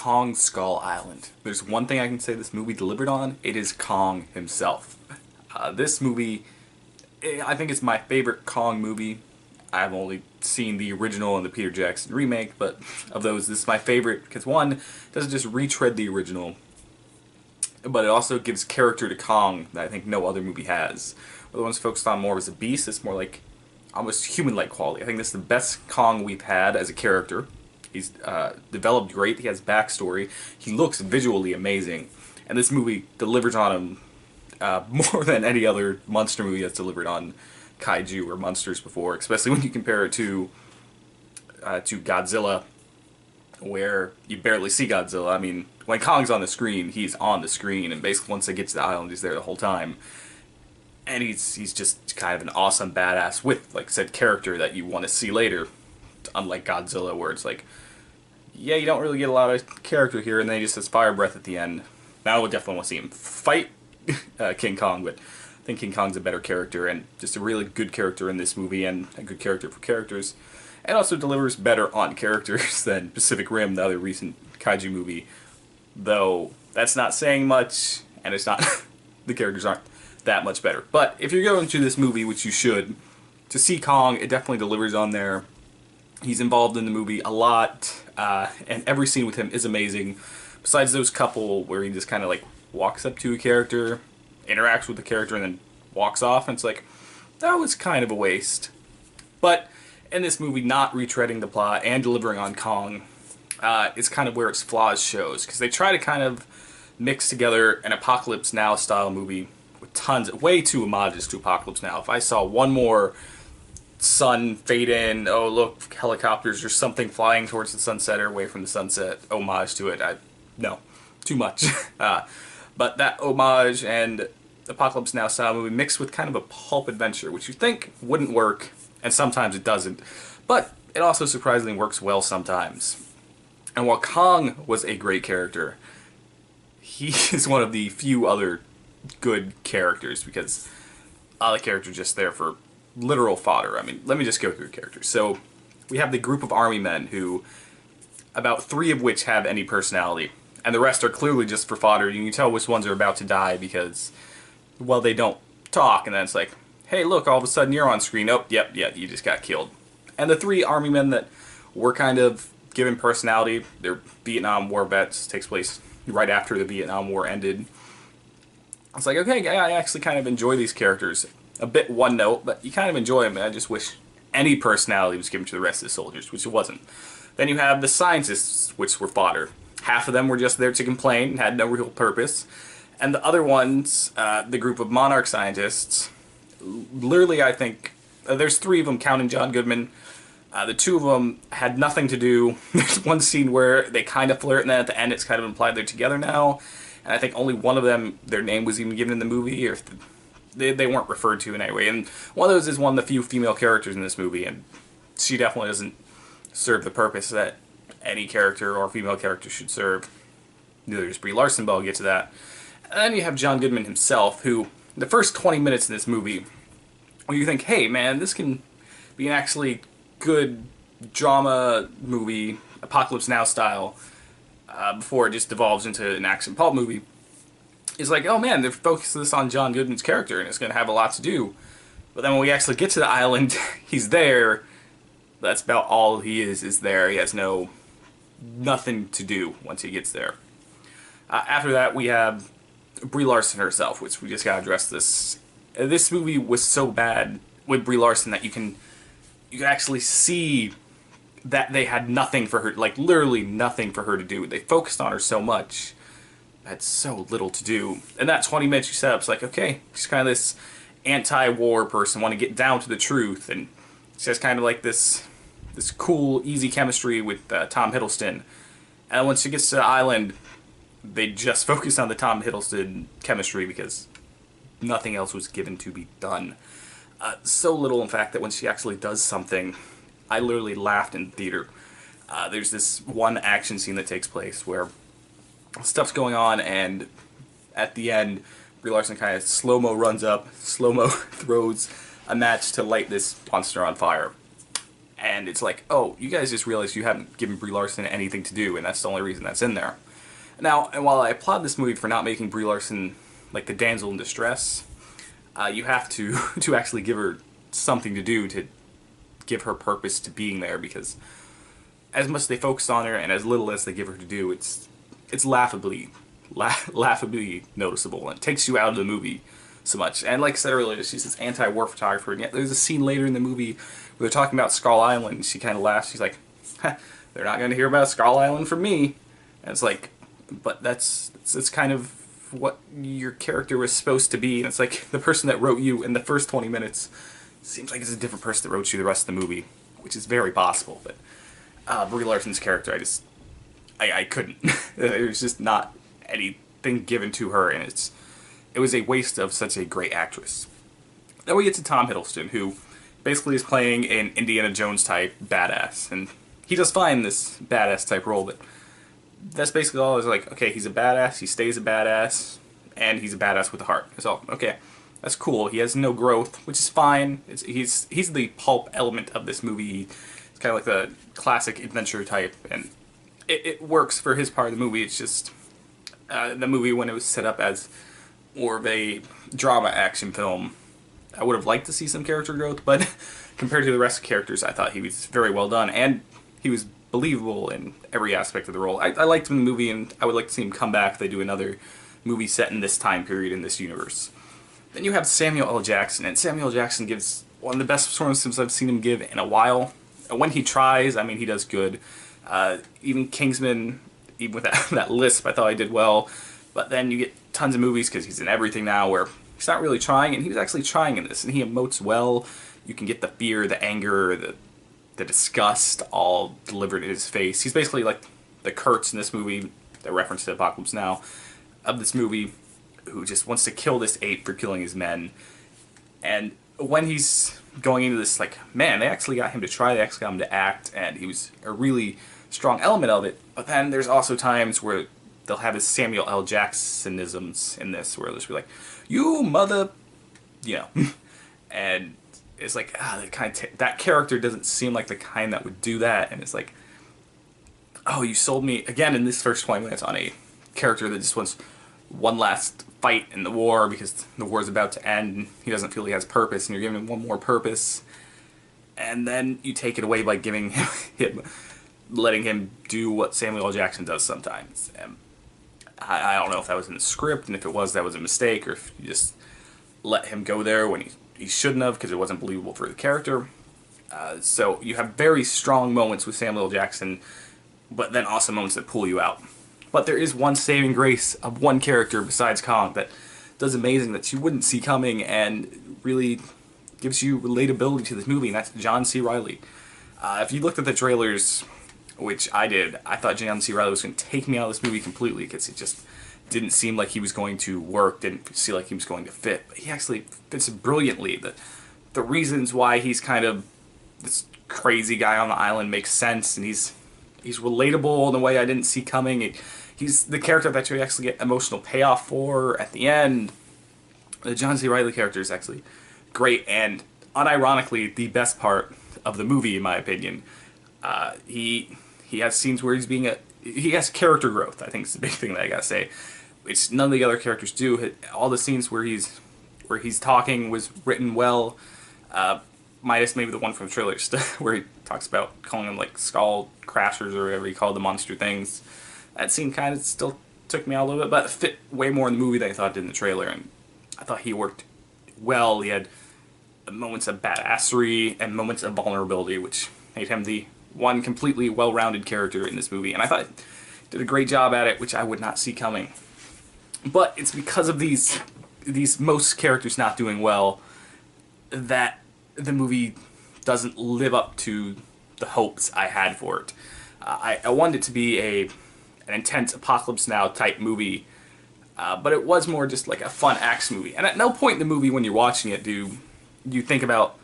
Kong Skull Island. There's one thing I can say this movie delivered on, it is Kong himself. This movie, I think it's my favorite Kong movie. I've only seen the original and the Peter Jackson remake, but of those, this is my favorite because one, it doesn't just retread the original, but it also gives character to Kong that I think no other movie has. The one's focused on more as a beast, it's more like almost human-like quality. I think this is the best Kong we've had as a character. He's developed great, he has backstory, he looks visually amazing, and this movie delivers on him more than any other monster movie that's delivered on kaiju or monsters before, especially when you compare it to Godzilla, where you barely see Godzilla. I mean, when Kong's on the screen, he's on the screen, and basically once they get to the island, he's there the whole time. And he's just kind of an awesome badass with, like I said, character that you want to see later. Unlike Godzilla, where it's like, yeah, you don't really get a lot of character here, and then he just has fire breath at the end. Now I would definitely want to see him fight King Kong, but I think King Kong's a better character, and just a really good character in this movie, and a good character for characters. And also delivers better on characters than Pacific Rim, the other recent kaiju movie. Though, that's not saying much, and it's not... the characters aren't that much better. But if you're going to this movie, which you should, to see Kong, it definitely delivers on there. He's involved in the movie a lot, and every scene with him is amazing. Besides those couple where he just kind of like walks up to a character, interacts with the character, and then walks off, and it's like, that was kind of a waste. But in this movie, not retreading the plot and delivering on Kong is kind of where its flaws shows, because they try to kind of mix together an Apocalypse Now style movie with tons, way too homages to Apocalypse Now. If I saw one more sun fade in, oh look, helicopters or something flying towards the sunset or away from the sunset, homage to it, no, too much. But that homage and Apocalypse Now style movie mixed with kind of a pulp adventure, which you think wouldn't work, and sometimes it doesn't, but it also surprisingly works well sometimes. And while Kong was a great character, he is one of the few other good characters, because all the characters are just there for literal fodder. I mean, let me just go through the characters. So, we have the group of army men who, about 3 of which have any personality, and the rest are clearly just for fodder. You can tell which ones are about to die because, well, they don't talk, and then it's like, hey, look, all of a sudden you're on screen. Oh, yep, you just got killed. And the 3 army men that were kind of given personality, they're Vietnam War vets, takes place right after the Vietnam War ended. It's like, okay, I actually kind of enjoy these characters. A bit one note, but you kind of enjoy them, and I just wish any personality was given to the rest of the soldiers, which it wasn't. Then you have the scientists, which were fodder. Half of them were just there to complain and had no real purpose. And the other ones, the group of monarch scientists, literally I think, there's 3 of them counting John Goodman. The 2 of them had nothing to do. There's one scene where they kind of flirt, and then at the end it's kind of implied they're together now. And I think only one of them, their name was even given in the movie, or they weren't referred to in any way. And one of those is one of the few female characters in this movie, and she definitely doesn't serve the purpose that any character or female character should serve. Neither does Brie Larson, but I'll get to that. And then you have John Goodman himself, who, the first 20 minutes in this movie, where you think, hey man, this can be an actually good drama movie, Apocalypse Now style, before it just devolves into an action pulp movie, is like, oh man, they're focusing this on John Goodman's character, and it's going to have a lot to do. But then when we actually get to the island, he's there. That's about all he is there. He has nothing to do once he gets there. After that, we have Brie Larson herself, which we just got to address this. This movie was so bad with Brie Larson that you can actually see that they had nothing for her, like literally nothing for her to do. They focused on her so much, had so little to do. And that 20 minutes you set up, it's like, okay, she's kind of this anti-war person, want to get down to the truth, and she has kind of like this cool, easy chemistry with Tom Hiddleston. And once she gets to the island, they just focus on the Tom Hiddleston chemistry because nothing else was given to be done. So little, in fact, that when she actually does something, I literally laughed in theater. There's this one action scene that takes place where stuff's going on, and at the end, Brie Larson kind of slow-mo runs up, slow-mo throws a match to light this monster on fire. And it's like, oh, you guys just realized you haven't given Brie Larson anything to do, and that's the only reason that's in there. Now, and while I applaud this movie for not making Brie Larson like the damsel in distress, you have to to actually give her something to do to give her purpose to being there, because as much as they focus on her and as little as they give her to do, it's laughably noticeable, and it takes you out of the movie so much. And like I said earlier, she's this anti-war photographer, and yet there's a scene later in the movie where they're talking about Skull Island, and she kind of laughs. She's like, they're not going to hear about Skull Island from me. And it's like, but it's kind of what your character was supposed to be. And it's like, the person that wrote you in the first 20 minutes seems like it's a different person that wrote you the rest of the movie, which is very possible. But Brie Larson's character, I couldn't. There's just not anything given to her, and it was a waste of such a great actress. Then we get to Tom Hiddleston, who basically is playing an Indiana Jones type badass, and he does fine in this badass type role, but that's basically all. Is like, okay, he's a badass, he stays a badass, and he's a badass with a heart. It's all okay. That's cool. He has no growth, which is fine. He's the pulp element of this movie. It's kind of like the classic adventure type, and it works for his part of the movie. It's just the movie, when it was set up as more of a drama action film, I would have liked to see some character growth, but compared to the rest of the characters, I thought he was very well done, and he was believable in every aspect of the role. I liked him in the movie, and I would like to see him come back if they do another movie set in this time period in this universe. Then you have Samuel L. Jackson, and Samuel L. Jackson gives one of the best performances I've seen him give in a while. When he tries, I mean, he does good. Even Kingsman, even with that lisp, I thought he did well. But then you get tons of movies, because he's in everything now, where he's not really trying, and he was actually trying in this, and he emotes well. You can get the fear, the anger, the disgust all delivered in his face. He's basically like the Kurtz in this movie, the reference to Apocalypse Now, of this movie, who just wants to kill this ape for killing his men. And when he's going into this, like, man, they actually got him to try, they actually got him to act, and he was a really strong element of it. But then there's also times where they'll have his Samuel L. Jacksonisms in this, where they'll just be like, you mother, you know. And it's like, that character doesn't seem like the kind that would do that, and it's like, oh, you sold me, again, in this first 20 minutes, on a character that just wants one last fight in the war because the war's about to end, and he doesn't feel he has purpose, and you're giving him one more purpose, and then you take it away by giving him letting him do what Samuel L. Jackson does sometimes. And I don't know if that was in the script, and if it was, that was a mistake, or if you just let him go there when he shouldn't have, because it wasn't believable for the character. So you have very strong moments with Samuel L. Jackson, but then also moments that pull you out. But there is one saving grace of one character besides Kong that does amazing, that you wouldn't see coming, and really gives you relatability to this movie, and that's John C. Reilly. If you looked at the trailers, which I did, I thought John C. Reilly was going to take me out of this movie completely, because it just didn't seem like he was going to work, didn't seem like he was going to fit. But he actually fits brilliantly. The reasons why he's kind of this crazy guy on the island makes sense, and he's relatable in a way I didn't see coming. He's the character that you actually get emotional payoff for at the end. The John C. Reilly character is actually great, and unironically the best part of the movie, in my opinion. He has scenes where he has character growth. I think it's the big thing that I gotta say, which none of the other characters do. All the scenes where he's talking was written well, minus maybe the one from the trailer where he talks about calling them like skull crashers or whatever he called the monster things. That scene kind of still took me out a little bit, but it fit way more in the movie than I thought it did in the trailer, and I thought he worked well. He had moments of badassery and moments of vulnerability, which made him the one completely well-rounded character in this movie, and I thought he did a great job at it, which I would not see coming. But it's because of these most characters not doing well that the movie doesn't live up to the hopes I had for it. I wanted it to be an intense Apocalypse Now type movie, but it was more just like a fun action movie. And at no point in the movie when you're watching it do you think about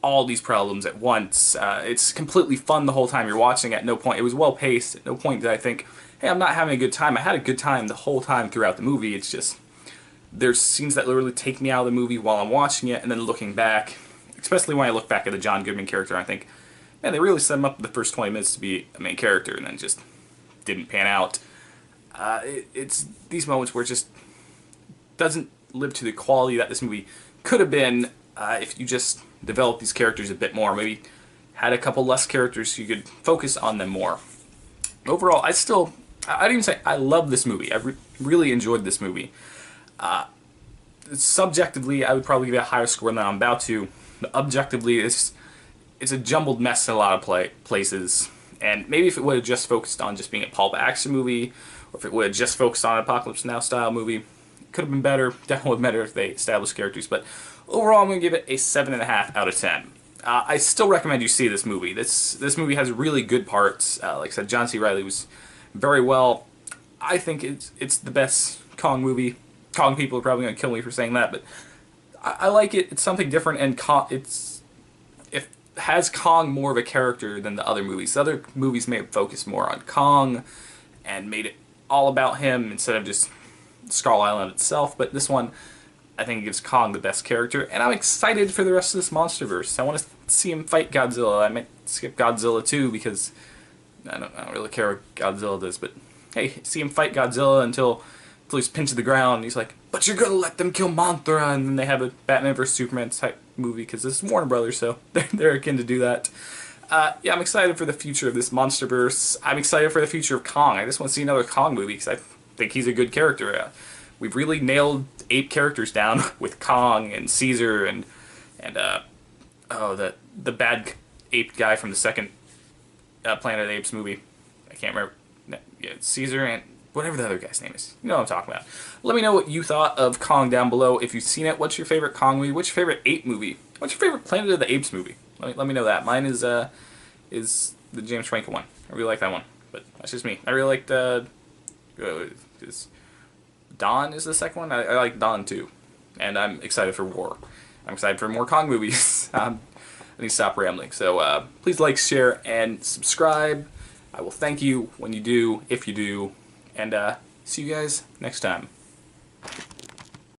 all these problems at once. It's completely fun the whole time you're watching. At no point, it was well paced. At no point did I think, hey, I'm not having a good time. I had a good time the whole time throughout the movie. It's just, there's scenes that literally take me out of the movie while I'm watching it, and then looking back, especially when I look back at the John Goodman character, I think, and they really set him up the first 20 minutes to be a main character, and then just didn't pan out. It's these moments where it just doesn't live to the quality that this movie could have been if you just developed these characters a bit more. Maybe had a couple less characters so you could focus on them more. Overall, I'd even say I love this movie. I really enjoyed this movie. Subjectively, I would probably give it a higher score than I'm about to. But objectively, it's a jumbled mess in a lot of places. And maybe if it would have just focused on just being a pulp action movie, or if it would have just focused on an Apocalypse Now style movie, it could have been better. Definitely would have been better if they established characters. But overall, I'm going to give it a 7.5 out of 10. I still recommend you see this movie. This movie has really good parts. Like I said, John C. Reilly was very well. I think it's the best Kong movie. Kong people are probably going to kill me for saying that, but I like it. It's something different, and it has Kong more of a character than the other movies. The other movies may have focused more on Kong and made it all about him instead of just Skull Island itself, but this one, I think, gives Kong the best character, and I'm excited for the rest of this MonsterVerse. I want to see him fight Godzilla. I might skip Godzilla too, because I don't really care what Godzilla does, but hey, see him fight Godzilla until he's pinned to the ground, and he's like, but you're gonna let them kill Mothra, and then they have a Batman vs. Superman type movie, because this is Warner Brothers, so they're akin to do that. Yeah, I'm excited for the future of this MonsterVerse. I'm excited for the future of Kong. I just want to see another Kong movie, because I think he's a good character. We've really nailed ape characters down with Kong and Caesar and the bad ape guy from the second Planet of the Apes movie. I can't remember. Yeah, Caesar and whatever the other guy's name is. You know what I'm talking about. Let me know what you thought of Kong down below. If you've seen it, what's your favorite Kong movie? What's your favorite ape movie? What's your favorite Planet of the Apes movie? Let me know that. Mine is the James Franco one. I really like that one, but that's just me. I really liked Dawn is the second one. I like Dawn too, and I'm excited for War. I'm excited for more Kong movies. I need to stop rambling. So please like, share, and subscribe. I will thank you when you do, if you do, and see you guys next time.